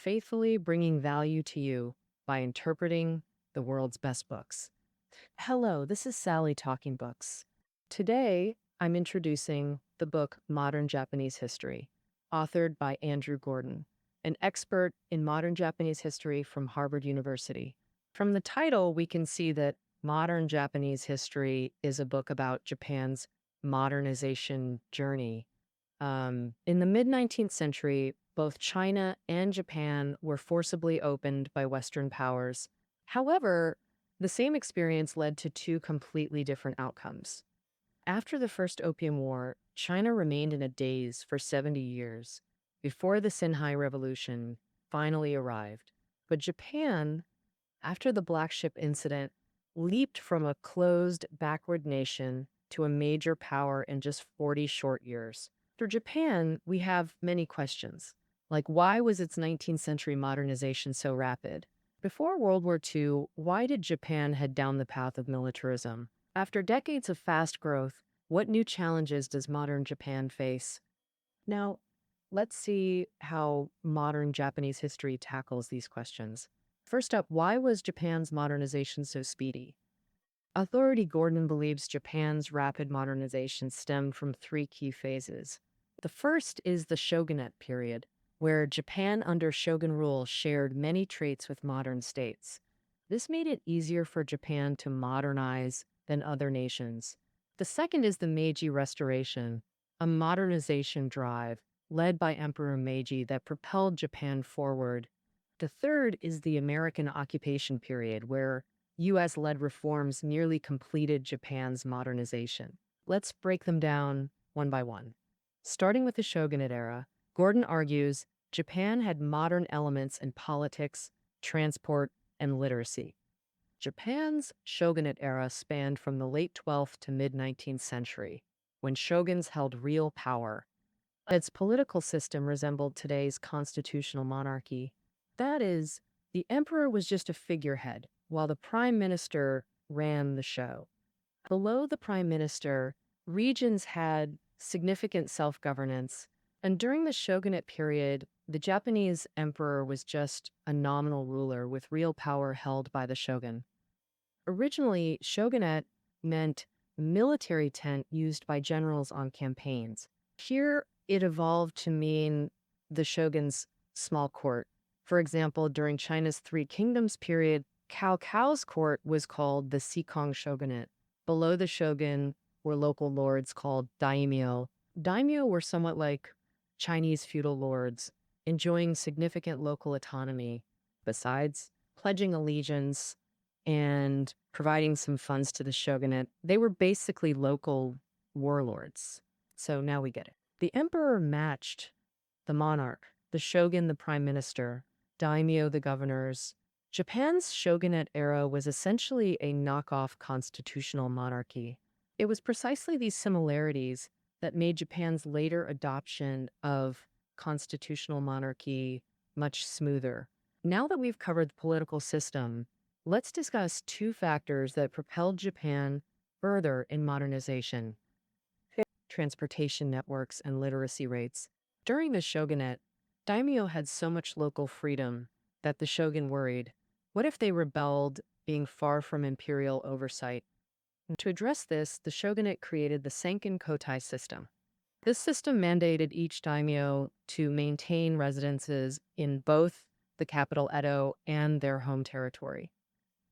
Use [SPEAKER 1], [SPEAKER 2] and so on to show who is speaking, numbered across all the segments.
[SPEAKER 1] faithfully bringing value to you by interpreting the world's best books. Hello, this is Sally Talking Books. Today, I'm introducing the book Modern Japanese History, authored by Andrew Gordon, an expert in modern Japanese history from Harvard University. From the title, we can see that Modern Japanese History is a book about Japan's modernization journey. In the mid 19th century, both China and Japan were forcibly opened by Western powers. However, the same experience led to two completely different outcomes. After the First Opium War, China remained in a daze for 70 years before the Xinhai Revolution finally arrived. But Japan, after the Black Ship incident, leaped from a closed, backward nation to a major power in just 40 short years. For Japan, we have many questions, like why was its 19th century modernization so rapid? Before World War II, why did Japan head down the path of militarism? After decades of fast growth, what new challenges does modern Japan face? Now, let's see how modern Japanese history tackles these questions. First up, why was Japan's modernization so speedy? Authority Gordon believes Japan's rapid modernization stemmed from three key phases. The first is the shogunate period, where Japan under shogun rule shared many traits with modern states. This made it easier for Japan to modernize than other nations. The second is the Meiji Restoration, a modernization drive led by Emperor Meiji that propelled Japan forward. The third is the American occupation period, where US-led reforms nearly completed Japan's modernization. Let's break them down one by one. Starting with the shogunate era, Gordon argues Japan had modern elements in politics, transport, and literacy. Japan's shogunate era spanned from the late 12th to mid-19th century, when shoguns held real power. Its political system resembled today's constitutional monarchy. That is, the emperor was just a figurehead, while the prime minister ran the show. Below the prime minister, regions had significant self-governance, and during the shogunate period, the Japanese emperor was just a nominal ruler with real power held by the shogun. Originally, shogunate meant military tent used by generals on campaigns. Here, it evolved to mean the shogun's small court. For example, during China's Three Kingdoms period, Cao Cao's court was called the Xikong shogunate. Below the shogun were local lords called daimyo. Daimyo were somewhat like Chinese feudal lords, enjoying significant local autonomy, besides pledging allegiance and providing some funds to the shogunate. They were basically local warlords. So now we get it. The emperor matched the monarch, the shogun, the prime minister, daimyo, the governors. Japan's shogunate era was essentially a knockoff constitutional monarchy. It was precisely these similarities that made Japan's later adoption of constitutional monarchy much smoother. Now that we've covered the political system, let's discuss two factors that propelled Japan further in modernization: transportation networks and literacy rates. During the shogunate, daimyo had so much local freedom that the shogun worried, what if they rebelled, being far from imperial oversight? To address this, the shogunate created the Senkin Kotai system. This system mandated each daimyo to maintain residences in both the capital Edo and their home territory.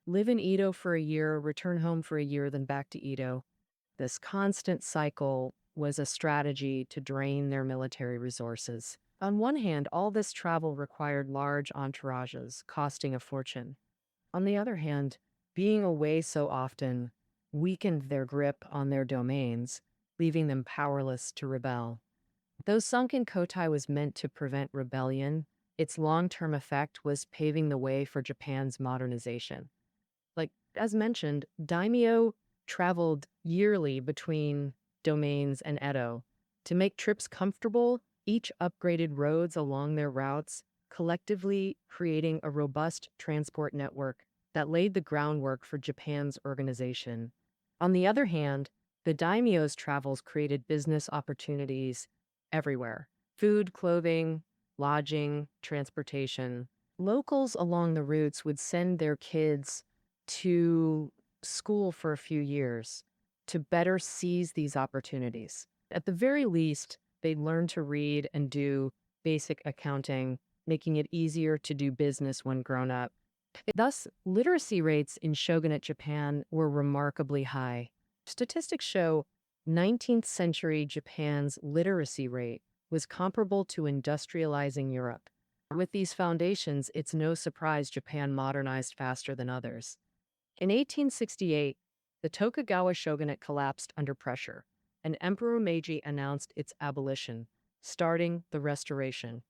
[SPEAKER 1] Live in Edo for a year, return home for a year, then back to Edo. This constant cycle was a strategy to drain their military resources. On one hand, all this travel required large entourages, costing a fortune. On the other hand, being away so often weakened their grip on their domains, leaving them powerless to rebel. Though Sunken Kotai was meant to prevent rebellion, its long-term effect was paving the way for Japan's modernization. Like, as mentioned, daimyo traveled yearly between domains and Edo. To make trips comfortable, each upgraded roads along their routes, collectively creating a robust transport network that laid the groundwork for Japan's organization. On the other hand, the daimyo's travels created business opportunities everywhere: food, clothing, lodging, transportation. Locals along the routes would send their kids to school for a few years to better seize these opportunities. At the very least, they learn to read and do basic accounting, making it easier to do business when grown up. Thus, literacy rates in shogunate Japan were remarkably high. Statistics show 19th century Japan's literacy rate was comparable to industrializing Europe. With these foundations, it's no surprise Japan modernized faster than others. In 1868, the Tokugawa shogunate collapsed under pressure, and Emperor Meiji announced its abolition, starting the Restoration.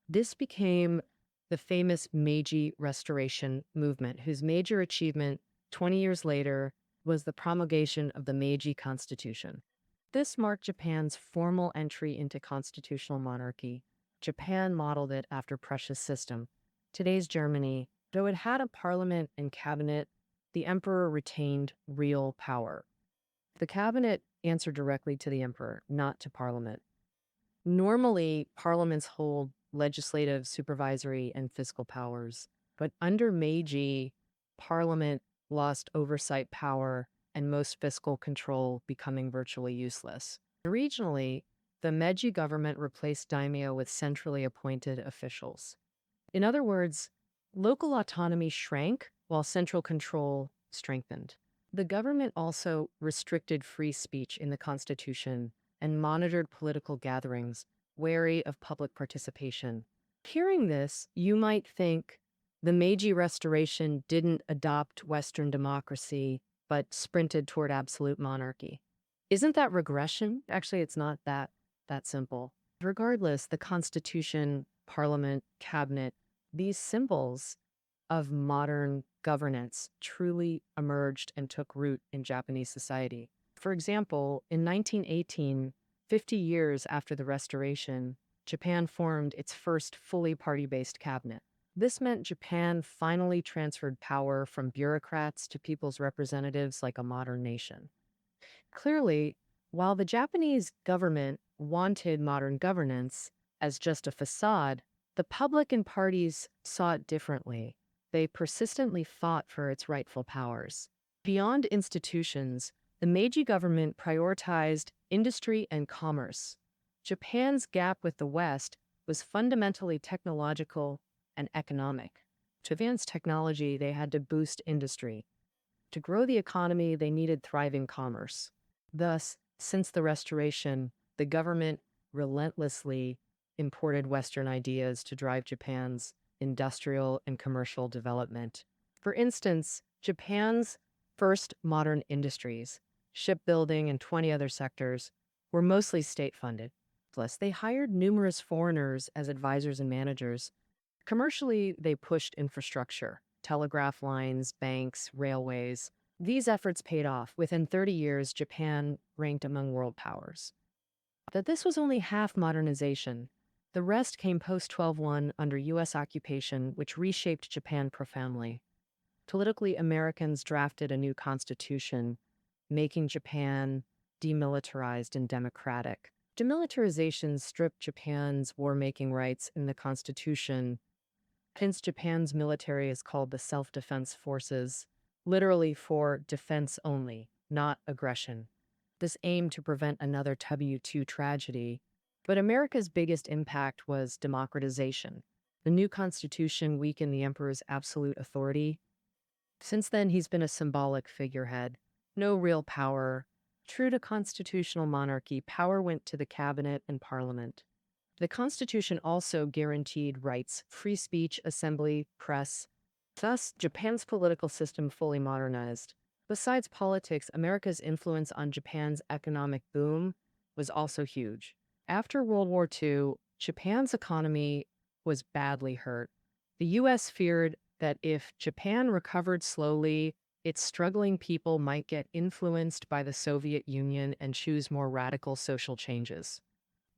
[SPEAKER 1] This became the famous Meiji Restoration movement, whose major achievement 20 years later was the promulgation of the Meiji Constitution. This marked Japan's formal entry into constitutional monarchy. Japan modeled it after Prussia's system. Today's Germany, though it had a parliament and cabinet, the emperor retained real power. The cabinet answered directly to the emperor, not to parliament. Normally, parliaments hold legislative, supervisory, and fiscal powers, but under Meiji, parliament lost oversight power and most fiscal control, becoming virtually useless. Regionally, the Meiji government replaced daimyo with centrally appointed officials. In other words, local autonomy shrank while central control strengthened. The government also restricted free speech in the constitution and monitored political gatherings, wary of public participation. Hearing this, you might think the Meiji Restoration didn't adopt Western democracy, but sprinted toward absolute monarchy. Isn't that regression? Actually, it's not that simple. Regardless, the Constitution, Parliament, Cabinet, these symbols of modern governance truly emerged and took root in Japanese society. For example, in 1918, 50 years after the Restoration, Japan formed its first fully party-based cabinet. This meant Japan finally transferred power from bureaucrats to people's representatives like a modern nation. Clearly, while the Japanese government wanted modern governance as just a facade, the public and parties saw it differently. They persistently fought for its rightful powers. Beyond institutions, the Meiji government prioritized industry and commerce. Japan's gap with the West was fundamentally technological and economic. To advance technology, they had to boost industry. To grow the economy, they needed thriving commerce. Thus, since the Restoration, the government relentlessly imported Western ideas to drive Japan's industrial and commercial development. For instance, Japan's first modern industries, shipbuilding and 20 other sectors, were mostly state-funded. Plus, they hired numerous foreigners as advisors and managers. Commercially, they pushed infrastructure, telegraph lines, banks, railways. These efforts paid off. Within 30 years, Japan ranked among world powers. But this was only half modernization. The rest came post-12-1 under U.S. occupation, which reshaped Japan profoundly. Politically, Americans drafted a new constitution, making Japan demilitarized and democratic. Demilitarization stripped Japan's war-making rights in the constitution. Hence, Japan's military is called the Self-Defense Forces, literally for defense only, not aggression. This aimed to prevent another W2 tragedy. But America's biggest impact was democratization. The new constitution weakened the emperor's absolute authority. Since then, he's been a symbolic figurehead. No real power. True to constitutional monarchy, power went to the cabinet and parliament. The Constitution also guaranteed rights, free speech, assembly, press. Thus, Japan's political system fully modernized. Besides politics, America's influence on Japan's economic boom was also huge. After World War II, Japan's economy was badly hurt. The U.S. feared that if Japan recovered slowly, its struggling people might get influenced by the Soviet Union and choose more radical social changes.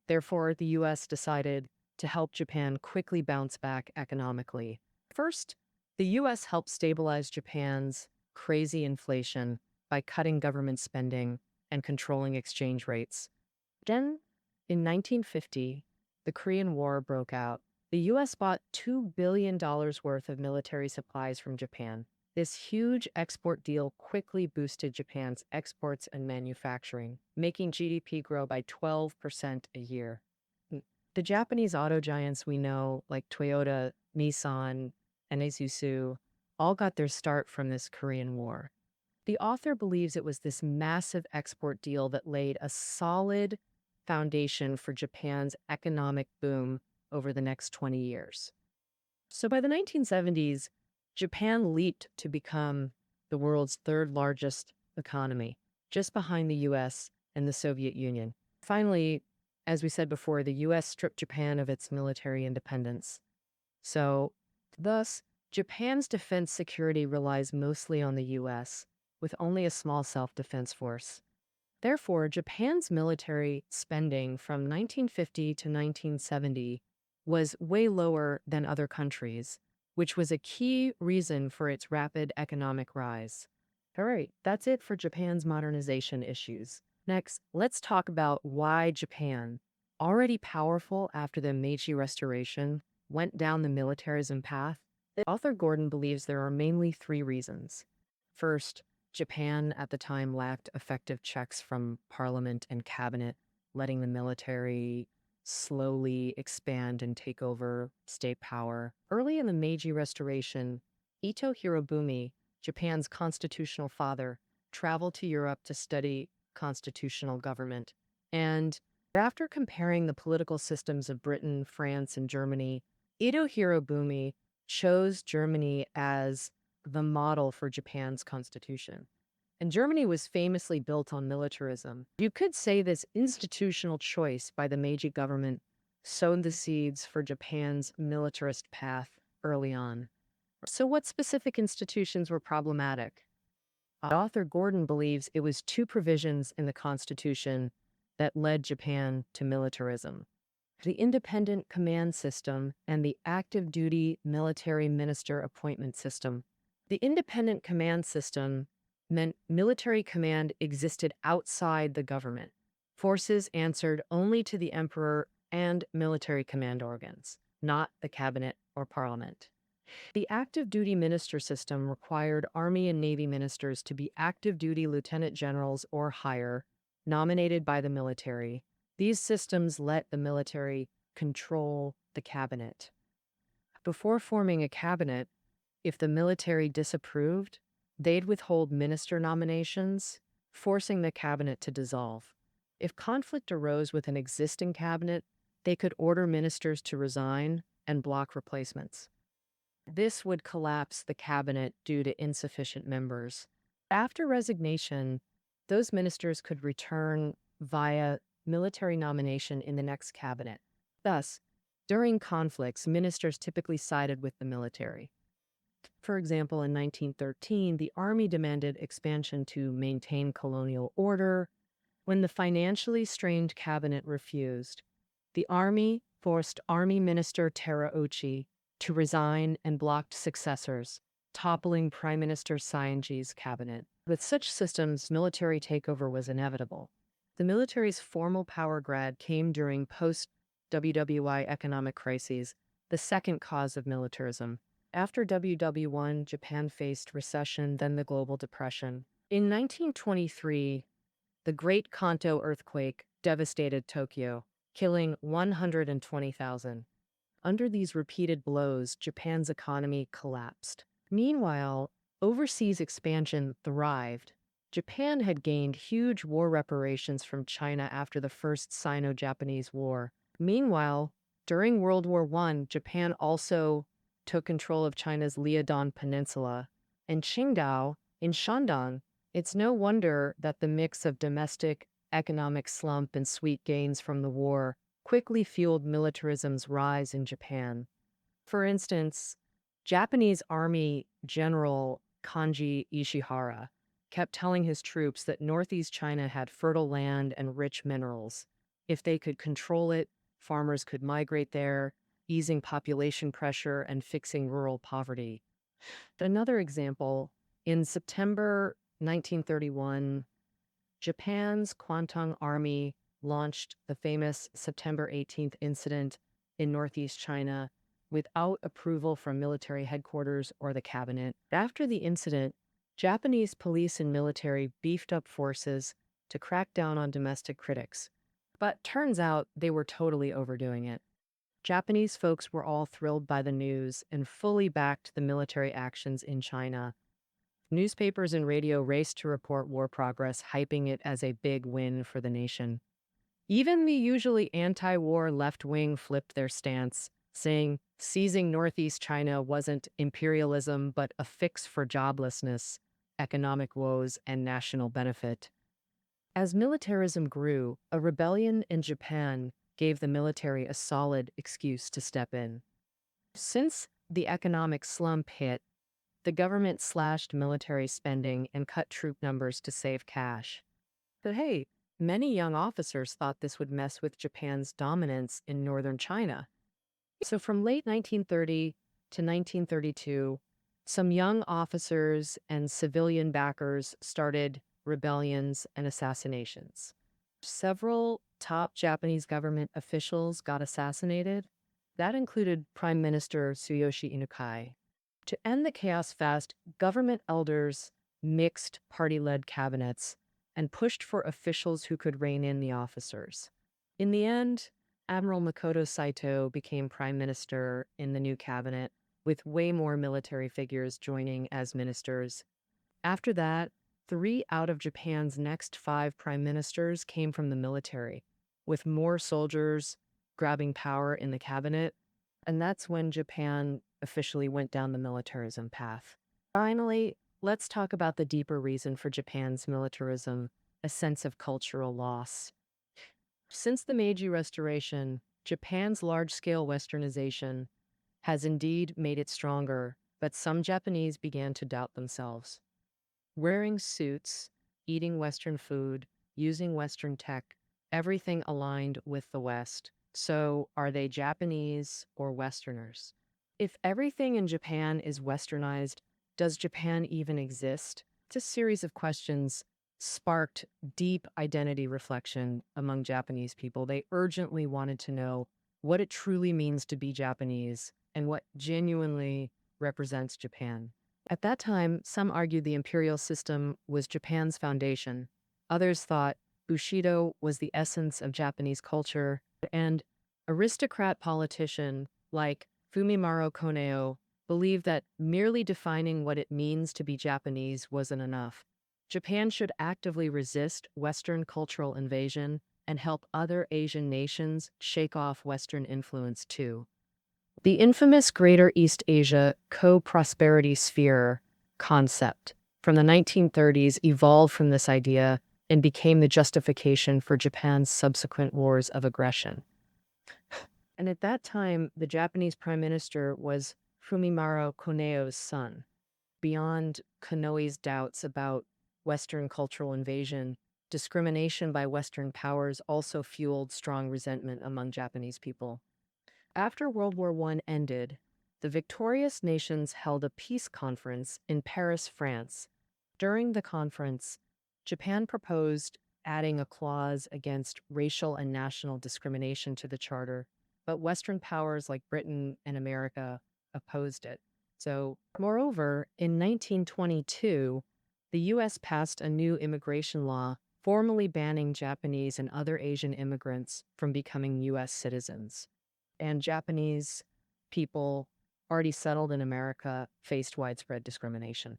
[SPEAKER 1] Therefore, the U.S. decided to help Japan quickly bounce back economically. First, the U.S. helped stabilize Japan's crazy inflation by cutting government spending and controlling exchange rates. Then, in 1950, the Korean War broke out. The US bought $2 billion worth of military supplies from Japan. This huge export deal quickly boosted Japan's exports and manufacturing, making GDP grow by 12% a year. The Japanese auto giants we know, like Toyota, Nissan, and Isuzu, all got their start from this Korean War. The author believes it was this massive export deal that laid a solid foundation for Japan's economic boom over the next 20 years. So by the 1970s, Japan leaped to become the world's third largest economy, just behind the US and the Soviet Union. Finally, as we said before, the US stripped Japan of its military independence. So, thus, Japan's defense security relies mostly on the US, with only a small self-defense force. Therefore, Japan's military spending from 1950 to 1970 was way lower than other countries, which was a key reason for its rapid economic rise. All right, that's it for Japan's modernization issues. Next, let's talk about why Japan, already powerful after the Meiji Restoration, went down the militarism path. Author Gordon believes there are mainly three reasons. First, Japan at the time lacked effective checks from parliament and cabinet, letting the military slowly expand and take over state power. Early in the Meiji Restoration, Ito Hirobumi, Japan's constitutional father, traveled to Europe to study constitutional government. And after comparing the political systems of Britain, France, and Germany, Ito Hirobumi chose Germany as the model for Japan's constitution. And Germany was famously built on militarism. You could say this institutional choice by the Meiji government sowed the seeds for Japan's militarist path early on. So what specific institutions were problematic? Author Gordon believes it was two provisions in the Constitution that led Japan to militarism: the independent command system and the active duty military minister appointment system. The independent command system meant military command existed outside the government. Forces answered only to the emperor and military command organs, not the cabinet or parliament. The active duty minister system required Army and Navy ministers to be active duty lieutenant generals or higher, nominated by the military. These systems let the military control the cabinet. Before forming a cabinet, if the military disapproved, they'd withhold minister nominations, forcing the cabinet to dissolve. If conflict arose with an existing cabinet, they could order ministers to resign and block replacements. This would collapse the cabinet due to insufficient members. After resignation, those ministers could return via military nomination in the next cabinet. Thus, during conflicts, ministers typically sided with the military. For example, in 1913, the army demanded expansion to maintain colonial order. When the financially strained cabinet refused, the army forced Army Minister Terauchi to resign and blocked successors, toppling Prime Minister Saionji's cabinet. With such systems, military takeover was inevitable. The military's formal power grab came during post-WWI economic crises, the second cause of militarism. After WW1, Japan faced recession, then the Global Depression. In 1923, the Great Kanto earthquake devastated Tokyo, killing 120,000. Under these repeated blows, Japan's economy collapsed. Meanwhile, overseas expansion thrived. Japan had gained huge war reparations from China after the First Sino-Japanese War. Meanwhile, during World War I, Japan also took control of China's Liaodong Peninsula and Qingdao in Shandong. It's no wonder that the mix of domestic economic slump and sweet gains from the war quickly fueled militarism's rise in Japan. For instance, Japanese Army General Kanji Ishihara kept telling his troops that Northeast China had fertile land and rich minerals. If they could control it, farmers could migrate there, easing population pressure and fixing rural poverty. Another example, in September 1931, Japan's Kwantung Army launched the famous September 18th incident in Northeast China, without approval from military headquarters or the cabinet. After the incident, Japanese police and military beefed up forces to crack down on domestic critics. But turns out they were totally overdoing it. Japanese folks were all thrilled by the news and fully backed the military actions in China. Newspapers and radio raced to report war progress, hyping it as a big win for the nation. Even the usually anti-war left wing flipped their stance, saying seizing Northeast China wasn't imperialism but a fix for joblessness, economic woes, and national benefit. As militarism grew, a rebellion in Japan gave the military a solid excuse to step in. Since the economic slump hit, the government slashed military spending and cut troop numbers to save cash. But hey, many young officers thought this would mess with Japan's dominance in northern China. So from late 1930 to 1932, some young officers and civilian backers started rebellions and assassinations. Several top Japanese government officials got assassinated. That included Prime Minister Tsuyoshi Inukai. To end the chaos fast, government elders mixed party-led cabinets and pushed for officials who could rein in the officers. In the end, Admiral Makoto Saito became prime minister in the new cabinet, with way more military figures joining as ministers. After that, 3 out of Japan's next 5 prime ministers came from the military, with more soldiers grabbing power in the cabinet, and that's when Japan officially went down the militarism path. Finally, let's talk about the deeper reason for Japan's militarism, a sense of cultural loss. Since the Meiji Restoration, Japan's large-scale westernization has indeed made it stronger, but some Japanese began to doubt themselves. Wearing suits, eating Western food, using Western tech, everything aligned with the West. So, are they Japanese or Westerners? If everything in Japan is westernized, does Japan even exist? It's a series of questions sparked deep identity reflection among Japanese people. They urgently wanted to know what it truly means to be Japanese and what genuinely represents Japan. At that time, some argued the imperial system was Japan's foundation. Others thought Bushido was the essence of Japanese culture, and aristocrat politician like Fumimaro Koneo believed that merely defining what it means to be Japanese wasn't enough. Japan should actively resist Western cultural invasion and help other Asian nations shake off Western influence too. The infamous Greater East Asia co-prosperity sphere concept from the 1930s evolved from this idea and became the justification for Japan's subsequent wars of aggression. And at that time, the Japanese prime minister was Fumimaro Koneo's son. Beyond Konoe's doubts about Western cultural invasion, discrimination by Western powers also fueled strong resentment among Japanese people. After World War I ended, the victorious nations held a peace conference in Paris, France. During the conference, Japan proposed adding a clause against racial and national discrimination to the charter, but Western powers like Britain and America opposed it. So, moreover, in 1922, the U.S. passed a new immigration law formally banning Japanese and other Asian immigrants from becoming U.S. citizens. And Japanese people already settled in America faced widespread discrimination.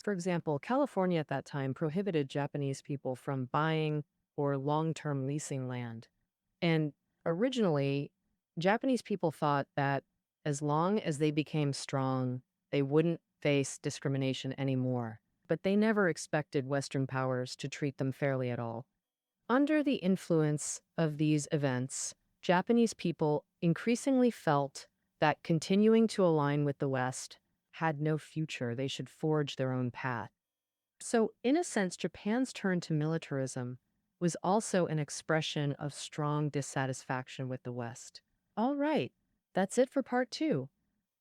[SPEAKER 1] For example, California at that time prohibited Japanese people from buying or long-term leasing land. And originally, Japanese people thought that as long as they became strong, they wouldn't face discrimination anymore. But they never expected Western powers to treat them fairly at all. Under the influence of these events, Japanese people increasingly felt that continuing to align with the West had no future. They should forge their own path. So, in a sense, Japan's turn to militarism was also an expression of strong dissatisfaction with the West. All right, that's it for part 2.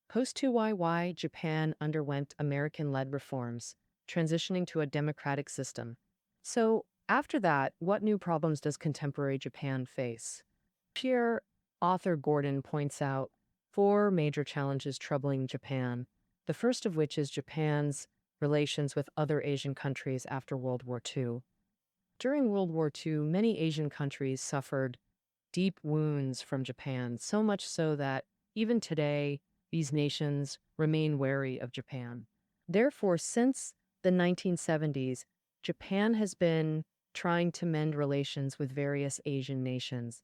[SPEAKER 1] Post-2YY, Japan underwent American-led reforms, transitioning to a democratic system. So, after that, what new problems does contemporary Japan face? Here, author Gordon points out four major challenges troubling Japan, the first of which is Japan's relations with other Asian countries after World War II. During World War II, many Asian countries suffered deep wounds from Japan, so much so that even today, these nations remain wary of Japan. Therefore, since the 1970s, Japan has been trying to mend relations with various Asian nations.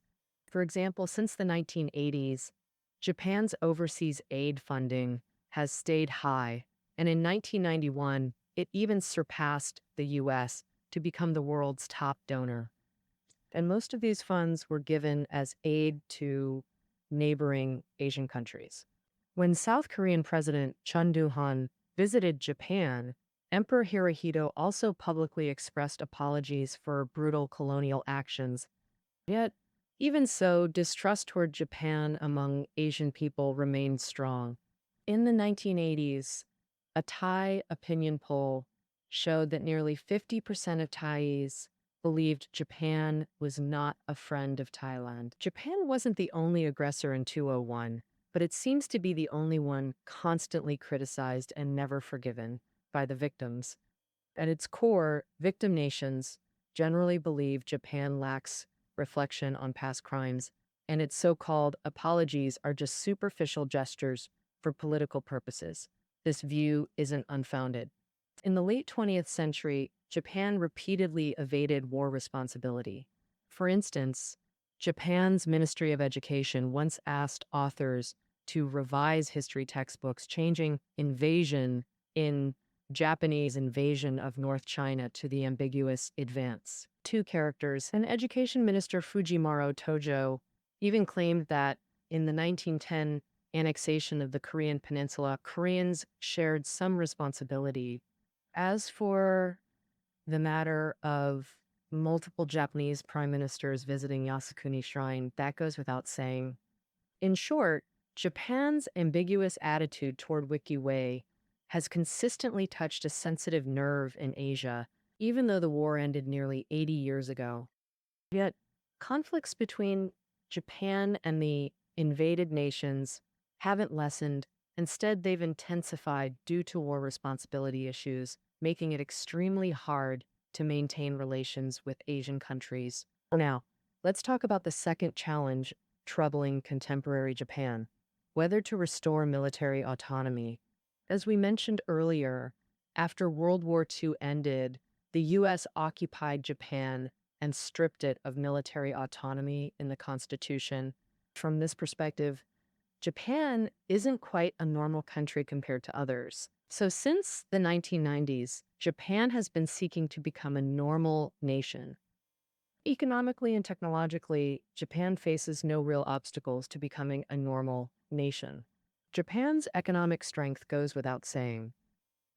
[SPEAKER 1] For example, since the 1980s, Japan's overseas aid funding has stayed high, and in 1991, it even surpassed the US to become the world's top donor. And most of these funds were given as aid to neighboring Asian countries. When South Korean President Chun Doo-han visited Japan, Emperor Hirohito also publicly expressed apologies for brutal colonial actions. Yet, even so, distrust toward Japan among Asian people remained strong. In the 1980s, a Thai opinion poll showed that nearly 50% of Thais believed Japan was not a friend of Thailand. Japan wasn't the only aggressor in 2001, but it seems to be the only one constantly criticized and never forgiven by the victims. At its core, victim nations generally believe Japan lacks reflection on past crimes, and its so-called apologies are just superficial gestures for political purposes. This view isn't unfounded. In the late 20th century, Japan repeatedly evaded war responsibility. For instance, Japan's Ministry of Education once asked authors to revise history textbooks, changing invasion in Japanese invasion of North China to the ambiguous advance. Two characters, and Education Minister Fujimaro Tojo even claimed that in the 1910 annexation of the Korean peninsula, Koreans shared some responsibility. As for the matter of multiple Japanese prime ministers visiting Yasukuni Shrine, that goes without saying. In short, Japan's ambiguous attitude toward Wiki-Wei has consistently touched a sensitive nerve in Asia, even though the war ended nearly 80 years ago. Yet, conflicts between Japan and the invaded nations haven't lessened. Instead, they've intensified due to war responsibility issues, making it extremely hard to maintain relations with Asian countries. Now, let's talk about the second challenge troubling contemporary Japan: whether to restore military autonomy. As we mentioned earlier, after World War II ended, the US occupied Japan and stripped it of military autonomy in the Constitution. From this perspective, Japan isn't quite a normal country compared to others. So since the 1990s, Japan has been seeking to become a normal nation. Economically and technologically, Japan faces no real obstacles to becoming a normal nation. Japan's economic strength goes without saying.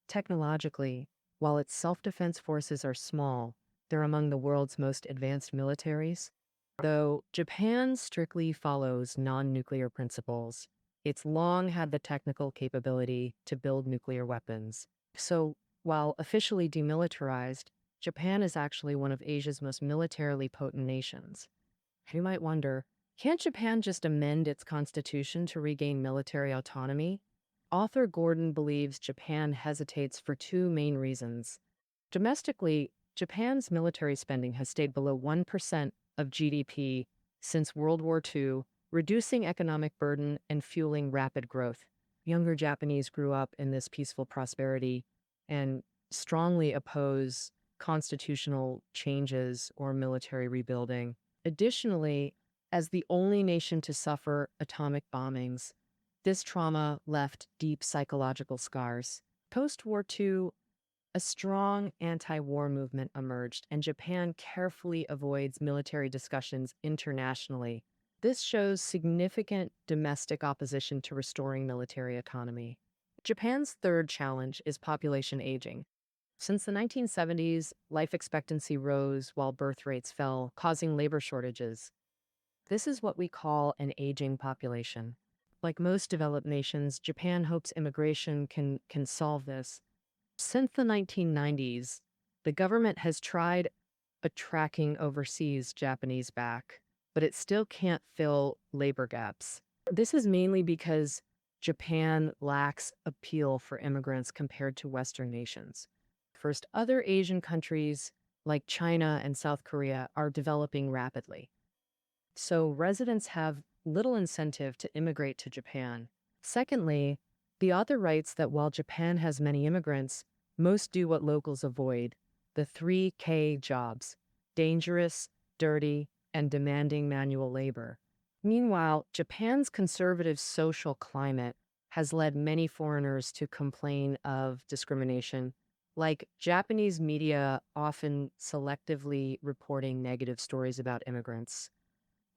[SPEAKER 1] Technologically, while its self-defense forces are small, they're among the world's most advanced militaries. Though Japan strictly follows non-nuclear principles, it's long had the technical capability to build nuclear weapons. So, while officially demilitarized, Japan is actually one of Asia's most militarily potent nations. You might wonder, can't Japan just amend its constitution to regain military autonomy? Author Gordon believes Japan hesitates for two main reasons. Domestically, Japan's military spending has stayed below 1% of GDP since World War II, reducing economic burden and fueling rapid growth. Younger Japanese grew up in this peaceful prosperity and strongly oppose constitutional changes or military rebuilding. Additionally, as the only nation to suffer atomic bombings, this trauma left deep psychological scars. Post-War II, a strong anti-war movement emerged, and Japan carefully avoids military discussions internationally. This shows significant domestic opposition to restoring military autonomy. Japan's third challenge is population aging. Since the 1970s, life expectancy rose while birth rates fell, causing labor shortages. This is what we call an aging population. Like most developed nations, Japan hopes immigration can solve this. Since the 1990s, the government has tried attracting overseas Japanese back, but it still can't fill labor gaps. This is mainly because Japan lacks appeal for immigrants compared to Western nations. First, other Asian countries like China and South Korea are developing rapidly. So residents have little incentive to immigrate to Japan. Secondly, the author writes that while Japan has many immigrants, most do what locals avoid: the 3K jobs: dangerous, dirty, and demanding manual labor. Meanwhile, Japan's conservative social climate has led many foreigners to complain of discrimination, like Japanese media often selectively reporting negative stories about immigrants.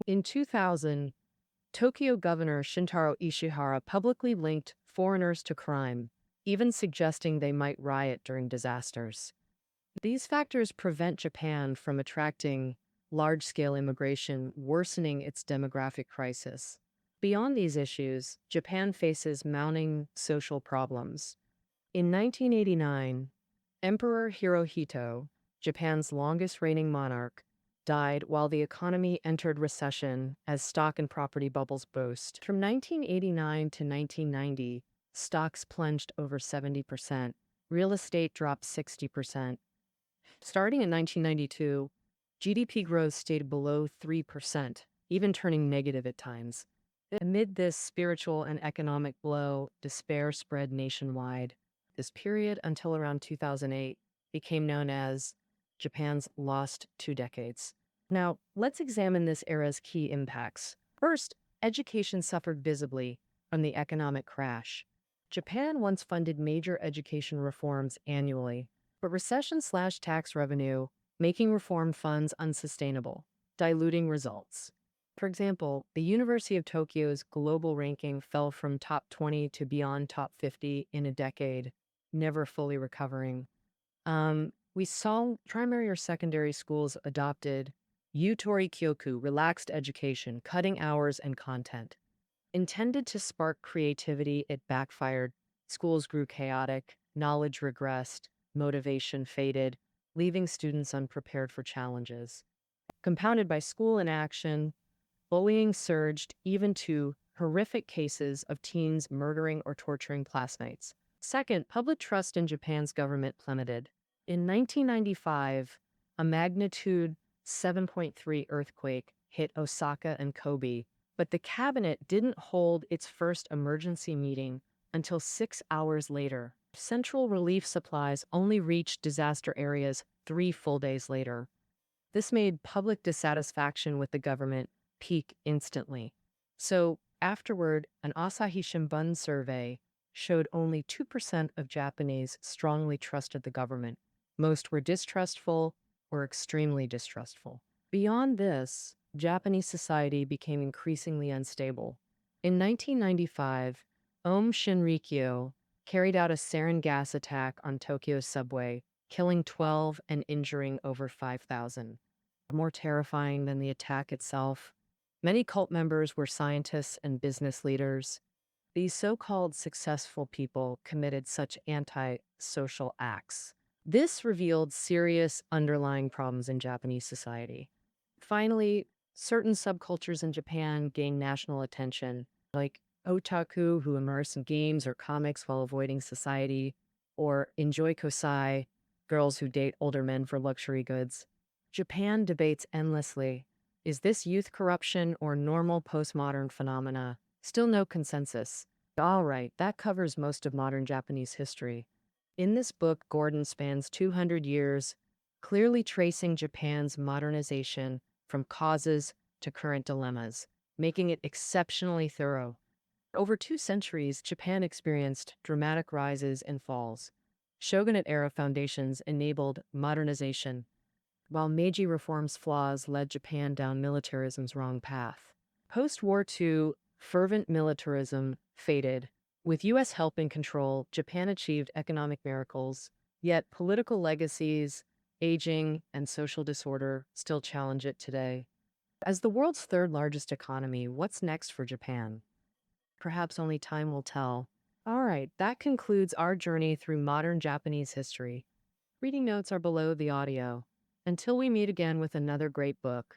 [SPEAKER 1] In 2000, Tokyo Governor Shintaro Ishihara publicly linked foreigners to crime, even suggesting they might riot during disasters. These factors prevent Japan from attracting large-scale immigration, worsening its demographic crisis. Beyond these issues, Japan faces mounting social problems. In 1989, Emperor Hirohito, Japan's longest reigning monarch, died while the economy entered recession as stock and property bubbles burst. From 1989 to 1990, stocks plunged over 70%. Real estate dropped 60%. Starting in 1992, GDP growth stayed below 3%, even turning negative at times. Amid this spiritual and economic blow, despair spread nationwide. This period, until around 2008, became known as Japan's lost 2 decades. Now, let's examine this era's key impacts. First, education suffered visibly from the economic crash. Japan once funded major education reforms annually, but recession slashed tax revenue, making reform funds unsustainable, diluting results. For example, the University of Tokyo's global ranking fell from top 20 to beyond top 50 in a decade, never fully recovering. We saw primary or secondary schools adopted Yutori Kyoku, relaxed education, cutting hours and content. Intended to spark creativity, it backfired. Schools grew chaotic, knowledge regressed, motivation faded, leaving students unprepared for challenges. Compounded by school inaction, bullying surged even to horrific cases of teens murdering or torturing classmates. Second, public trust in Japan's government plummeted. In 1995, a magnitude 7.3 earthquake hit Osaka and Kobe, but the cabinet didn't hold its first emergency meeting until 6 hours later. Central relief supplies only reached disaster areas 3 full days later. This made public dissatisfaction with the government peak instantly. So, afterward, an Asahi Shimbun survey showed only 2% of Japanese strongly trusted the government. Most were distrustful or extremely distrustful. Beyond this, Japanese society became increasingly unstable. In 1995, Aum Shinrikyo carried out a sarin gas attack on Tokyo's subway, killing 12 and injuring over 5,000. More terrifying than the attack itself, many cult members were scientists and business leaders. These so-called successful people committed such anti-social acts. This revealed serious underlying problems in Japanese society. Finally, certain subcultures in Japan gained national attention, like otaku, who immerse in games or comics while avoiding society, or enjoy kosai, girls who date older men for luxury goods. Japan debates endlessly. Is this youth corruption or normal postmodern phenomena? Still no consensus. All right, that covers most of modern Japanese history. In this book, Gordon spans 200 years, clearly tracing Japan's modernization from causes to current dilemmas, making it exceptionally thorough. Over 2 centuries, Japan experienced dramatic rises and falls. Shogunate-era foundations enabled modernization, while Meiji reform's flaws led Japan down militarism's wrong path. Post-War II, fervent militarism faded. With U.S. help in control, Japan achieved economic miracles, yet political legacies, aging, and social disorder still challenge it today. As the world's third largest economy, what's next for Japan? Perhaps only time will tell. All right, that concludes our journey through modern Japanese history. Reading notes are below the audio. Until we meet again with another great book,